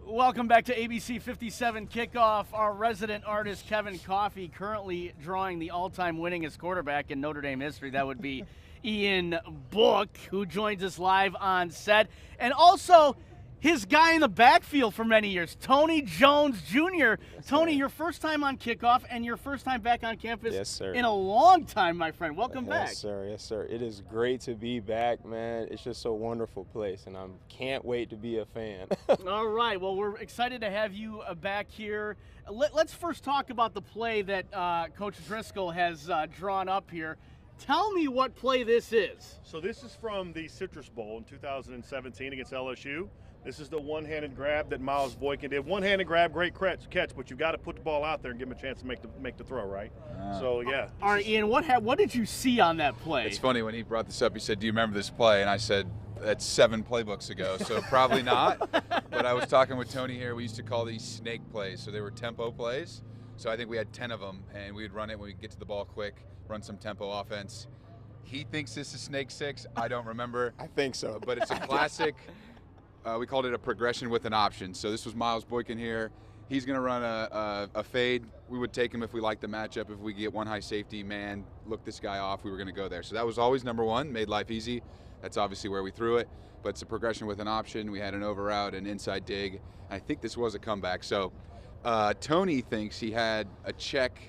Welcome back to ABC57 Kickoff. Our resident artist, Kevin Coffey, currently drawing the all-time winningest quarterback in Notre Dame history. That would be Ian Book, who joins us live on set. And also his guy in the backfield for many years, Tony Jones Jr. Yes, Tony, sir. your first time on Kickoff and your first time back on campus Yes, sir. in a long time, my friend. Welcome back. Yes, sir. Yes, sir. It is great to be back, man. It's just a wonderful place, and I can't wait to be a fan. All right. Well, we're excited to have you back here. Let's first talk about the play that Coach Driscoll has drawn up here. Tell me what play this is. So this is from the Citrus Bowl in 2017 against LSU. This is the one-handed grab that Miles Boykin did. One-handed grab, great catch, but you've got to put the ball out there and give him a chance to make the throw, right? So, yeah. All right, Ian, what did you see on that play? It's funny, when he brought this up, he said, do you remember this play? And I said, that's 7 playbooks ago, so probably not. But I was talking with Tony here. We used to call these snake plays, so they were tempo plays. So I think we had 10 of them, and we'd run it when we'd get to the ball quick, run some tempo offense. He thinks this is Snake 6. I don't remember. I think so. But it's a classic. We called it a progression with an option. So this was Miles Boykin here. He's going to run a fade. We would take him if we liked the matchup. If we get one high safety, man, look this guy off, we were going to go there. So that was always number one, made life easy. That's obviously where we threw it. But it's a progression with an option. We had an over route, an inside dig. I think this was a comeback. So Tony thinks he had a check.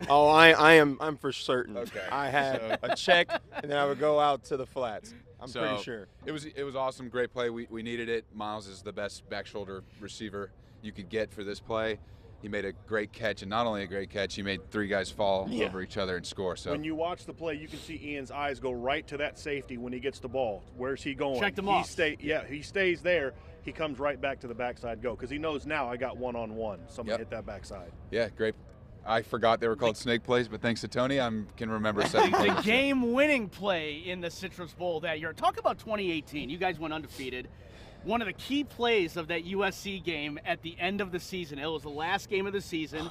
Oh, I'm for certain. Okay. I had a check, and then I would go out to the flats. I'm pretty sure. It was awesome, great play. We needed it. Miles is the best back shoulder receiver you could get for this play. He made a great catch, and not only a great catch, he made 3 guys fall over each other and score. So when you watch the play, you can see Ian's eyes go right to that safety when he gets the ball. Where's he going? Checked him off. He stays there. He comes right back to the backside go because he knows now I got one-on-one. Somebody hit that backside. Yeah, great. I forgot they were called snake plays, but thanks to Tony, I can remember 7 plays. The game-winning play in the Citrus Bowl that year. Talk about 2018. You guys went undefeated. One of the key plays of that USC game at the end of the season. It was the last game of the season.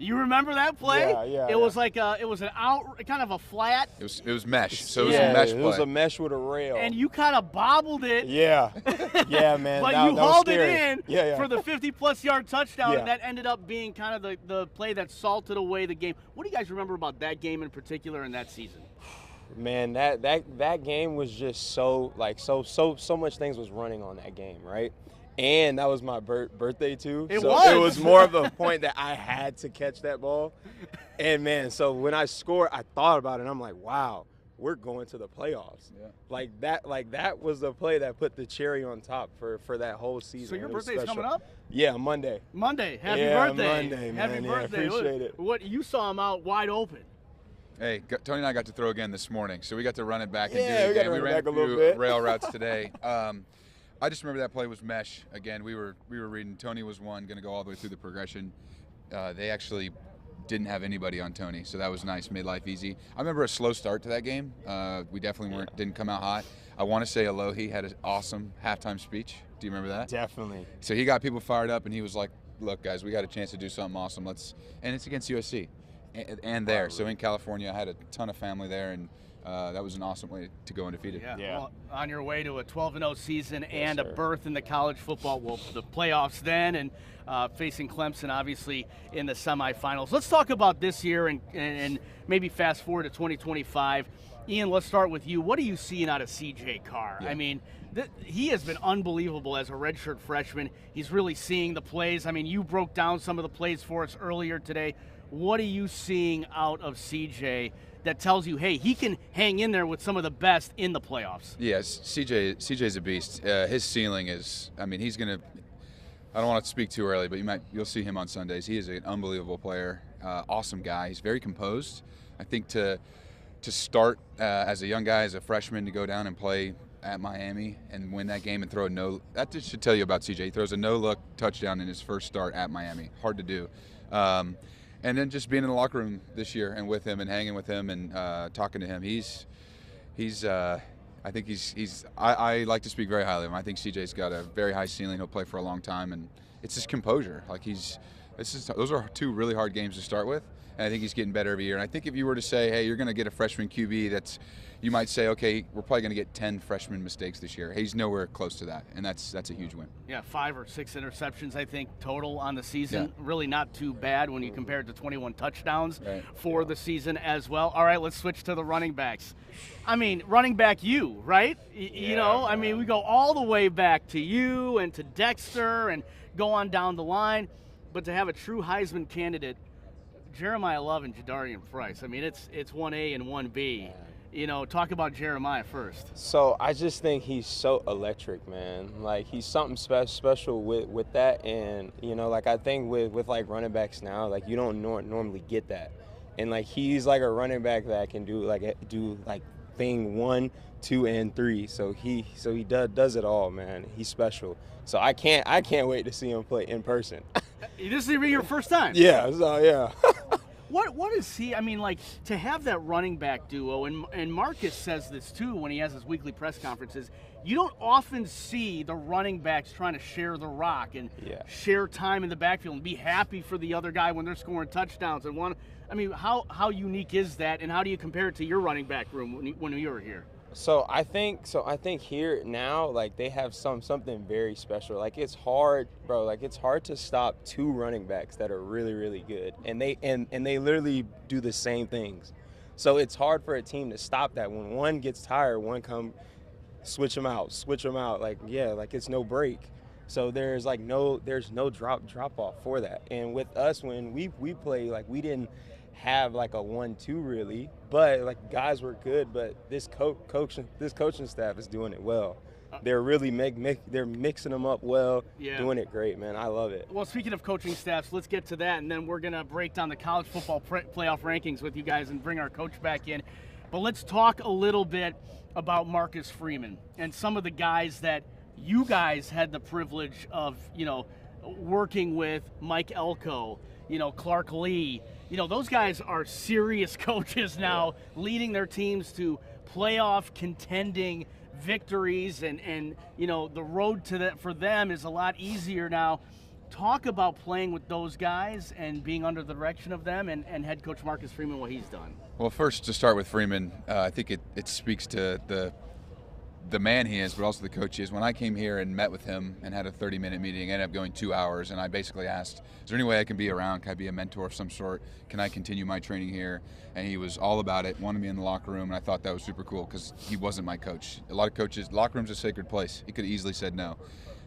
You remember that play? Yeah. It was like it was an out, kind of a flat. It was mesh, so it was Yeah, a mesh play. it was a mesh with a rail. And you kind of bobbled it. Yeah, man. But that you was hauled it scary. in for the 50-plus yard touchdown, Yeah. and that ended up being kind of the play that salted away the game. What do you guys remember about that game in particular in that season? Man, that game was just so much things was running on that game, right? And that was my birthday too. It was more of a point that I had to catch that ball. And man, so when I scored, I thought about it and I'm like, wow, we're going to the playoffs. Yeah. Like that was the play that put the cherry on top for that whole season. So your It was birthday is special. coming up? Yeah, Monday. Monday. Happy Yeah, birthday. Monday, Happy man. Yeah, birthday. appreciate it. What you saw him out wide open. Hey, Tony and I got to throw again this morning, so we got to run it back and Yeah, do we it got again. to run it ran back a little through bit. rail routes today. I just remember that play was mesh. Again, we were reading. Tony was one, going to go all the way through the progression. They actually didn't have anybody on Tony, so that was nice. Made life easy. I remember a slow start to that game. We definitely didn't come out hot. I want to say Alohi had an awesome halftime speech. Do you remember that? Definitely. So he got people fired up, and he was like, "Look, guys, we got a chance to do something awesome. And it's against USC, and there. So in California, I had a ton of family there, and that was an awesome way to go undefeated. Yeah. Yeah. Well, on your way to a 12-0 season and a sir. berth in the college football, the playoffs then, and facing Clemson, obviously, in the semifinals. Let's talk about this year and maybe fast forward to 2025. Ian, let's start with you. What are you seeing out of C.J. Carr? Yeah. I mean, he has been unbelievable as a redshirt freshman. He's really seeing the plays. I mean, you broke down some of the plays for us earlier today. What are you seeing out of C.J. that tells you, hey, he can hang in there with some of the best in the playoffs? Yes, CJ's a beast. His ceiling is, I mean, he's going to, I don't want to speak too early, but you'll see him on Sundays. He is an unbelievable player, awesome guy. He's very composed. I think to start as a young guy, as a freshman, to go down and play at Miami and win that game and throw that just should tell you about CJ. He throws a no-look touchdown in his first start at Miami. Hard to do. And then just being in the locker room this year and with him and hanging with him and talking to him, I think I like to speak very highly of him. I think CJ's got a very high ceiling. He'll play for a long time, and it's his composure. Like those are 2 really hard games to start with, and I think he's getting better every year. And I think if you were to say, hey, you're going to get a freshman QB, you might say, okay, we're probably going to get 10 freshman mistakes this year. He's nowhere close to that, and that's a huge win. Yeah, 5 or 6 interceptions, I think, total on the season. Yeah. Really not too bad when you compare it to 21 touchdowns for the season as well. All right, let's switch to the running backs. I mean, running back you, right? You know, I mean, we go all the way back to you and to Dexter and go on down the line. But to have a true Heisman candidate, Jeremiah Love and Jadarian Price, I mean, it's 1A and 1B. You know, talk about Jeremiah first. So I just think he's so electric, man. Like, he's something special with that. And, you know, like, I think with like running backs now, like, you don't normally get that. And, like, he's like a running back that can do thing 1, 2, and 3. So he does it all, man. He's special. So I can't wait to see him play in person. This will be your first time. Yeah. So yeah. What is he? I mean, like, to have that running back duo, and Marcus says this too when he has his weekly press conferences. You don't often see the running backs trying to share the rock and share time in the backfield and be happy for the other guy when they're scoring touchdowns and I mean, how unique is that, and how do you compare it to your running back room when you were here? So I think here now, like, they have something very special. Like, it's hard, bro. Like, it's hard to stop 2 running backs that are really, really good, and they literally do the same things. So it's hard for a team to stop that. When one gets tired, one come switch them out. Like, like, it's no break. So there's no drop off for that. And with us, when we play, like, we didn't have like a 1-2 really, but like, guys were good, but this coaching staff is doing it well. They're really they're mixing them up well, doing it great, man. I love it. Well, speaking of coaching staffs, let's get to that, and then we're gonna break down the college football playoff rankings with you guys and bring our coach back in. But let's talk a little bit about Marcus Freeman and some of the guys that you guys had the privilege of, you know, working with. Mike Elko, you know, Clark Lee. You know, those guys are serious coaches now, leading their teams to playoff contending victories, and you know, the road to that for them is a lot easier now. Talk about playing with those guys and being under the direction of them, and head coach Marcus Freeman, what he's done. Well, first, to start with Freeman, I think it speaks to the man he is, but also the coach he is. When I came here and met with him and had a 30-minute meeting, ended up going 2 hours, and I basically asked, is there any way I can be around? Can I be a mentor of some sort? Can I continue my training here? And he was all about it, wanted me in the locker room, and I thought that was super cool because he wasn't my coach. A lot of coaches, locker room's a sacred place. He could have easily said no.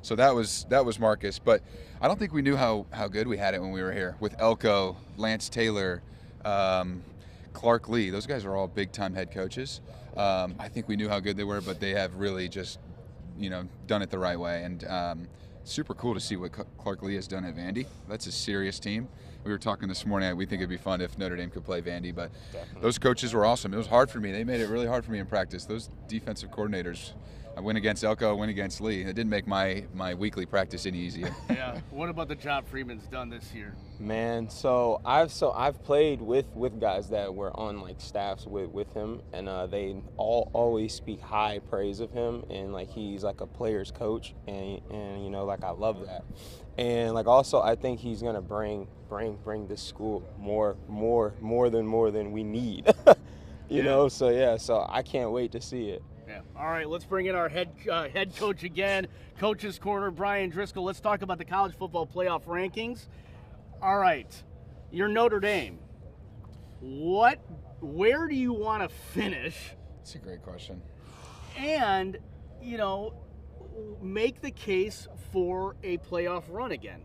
So that was Marcus, but I don't think we knew how good we had it when we were here with Elko, Lance Taylor, Clark Lee. Those guys are all big-time head coaches. I think we knew how good they were, but they have really just, you know, done it the right way. And super cool to see what Clark Lee has done at Vandy. That's a serious team. We were talking this morning. We think it'd be fun if Notre Dame could play Vandy, but those coaches were awesome. It was hard for me. They made it really hard for me in practice. Those defensive coordinators. I went against Elko, I went against Lee. It didn't make my weekly practice any easier. Yeah. What about the job Freeman's done this year? Man, so I've played with guys that were on like staffs with him, and they always speak high praise of him, and like he's like a player's coach, and you know, like, I love that. And like, also, I think he's gonna bring this school more than we need. you know, so I can't wait to see it. Yeah. All right, let's bring in our head coach again, Coach's Corner, Brian Driscoll. Let's talk about the college football playoff rankings. All right, you're Notre Dame. Where do you want to finish? That's a great question. And, you know, make the case for a playoff run again.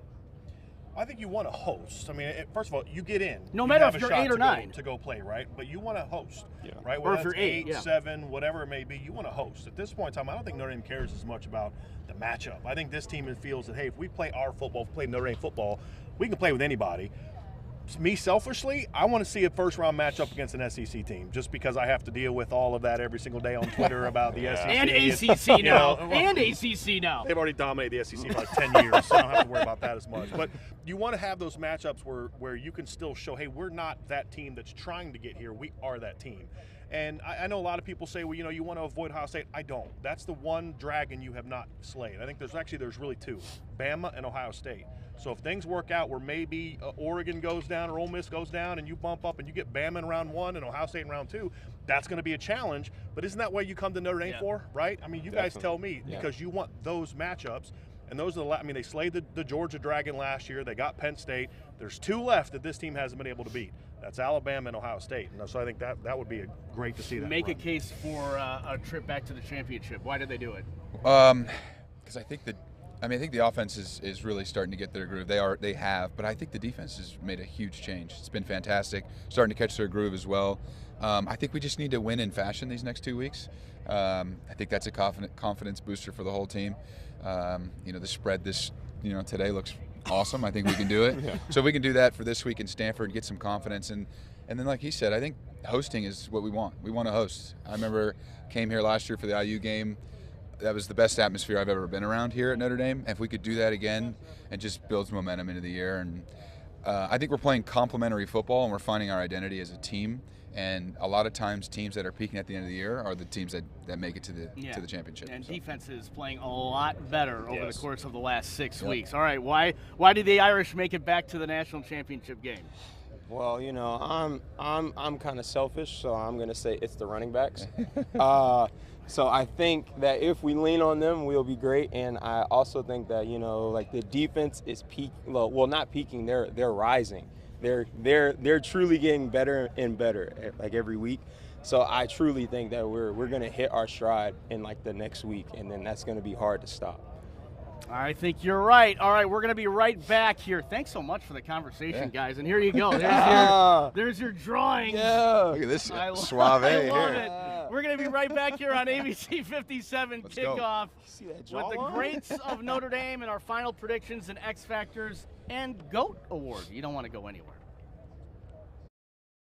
I think you want to host. I mean, first of all, you get in. No matter if you're 8 or 9. To go play, right? But you want to host, right? Or if you're 8, 7, whatever it may be, you want to host. At this point in time, I don't think Notre Dame cares as much about the matchup. I think this team feels that, hey, if we play our football, play Notre Dame football, we can play with anybody. Me, selfishly, I want to see a first-round matchup against an SEC team, just because I have to deal with all of that every single day on Twitter about the SEC. And ACC now. And ACC now. They've already dominated the SEC for like 10 years, so I don't have to worry about that as much. But you want to have those matchups where you can still show, hey, we're not that team that's trying to get here. We are that team. And I know a lot of people say, well, you want to avoid Ohio State. I don't. That's the one dragon you have not slayed. I think there's really two, Bama and Ohio State. So if things work out where maybe Oregon goes down or Ole Miss goes down and you bump up and you get Bama in round 1 and Ohio State in round 2, that's going to be a challenge. But isn't that what you come to Notre Dame for, right? I mean, you guys tell me, because you want those matchups. And those are they slayed the Georgia Dragon last year. They got Penn State. There's 2 left that this team hasn't been able to beat. That's Alabama and Ohio State. And so I think that would be great to see that. Make a case for a trip back to the championship. Why did they do it? Because I think the offense is really starting to get their groove. They have, but I think the defense has made a huge change. It's been fantastic, starting to catch their groove as well. I think we just need to win in fashion these next 2 weeks. I think that's a confidence booster for the whole team. The spread today looks awesome. I think we can do it. So if we can do that for this week in Stanford, get some confidence, and then like he said, I think hosting is what we want. We want to host. I remember came here last year for the IU game. That was the best atmosphere I've ever been around here at Notre Dame. And if we could do that again, it just builds momentum into the year. And I think we're playing complementary football, and we're finding our identity as a team. And a lot of times, teams that are peaking at the end of the year are the teams that make it to the championship. And defense is playing a lot better over the course of the last 6 weeks. All right, why did the Irish make it back to the national championship game? Well, I'm kind of selfish, so I'm gonna say it's the running backs. So I think that if we lean on them, we'll be great. And I also think that the defense is not peaking. They're rising. They're truly getting better and better every week. So I truly think that we're gonna hit our stride in the next week, and then that's gonna be hard to stop. I think you're right. All right, we're going to be right back here. Thanks so much for the conversation, guys. And here you go. There's your drawing. Yeah. Look at this suave. I love it. We're going to be right back here on ABC57 Kickoff with the greats of Notre Dame and our final predictions and X Factors and GOAT Award. You don't want to go anywhere.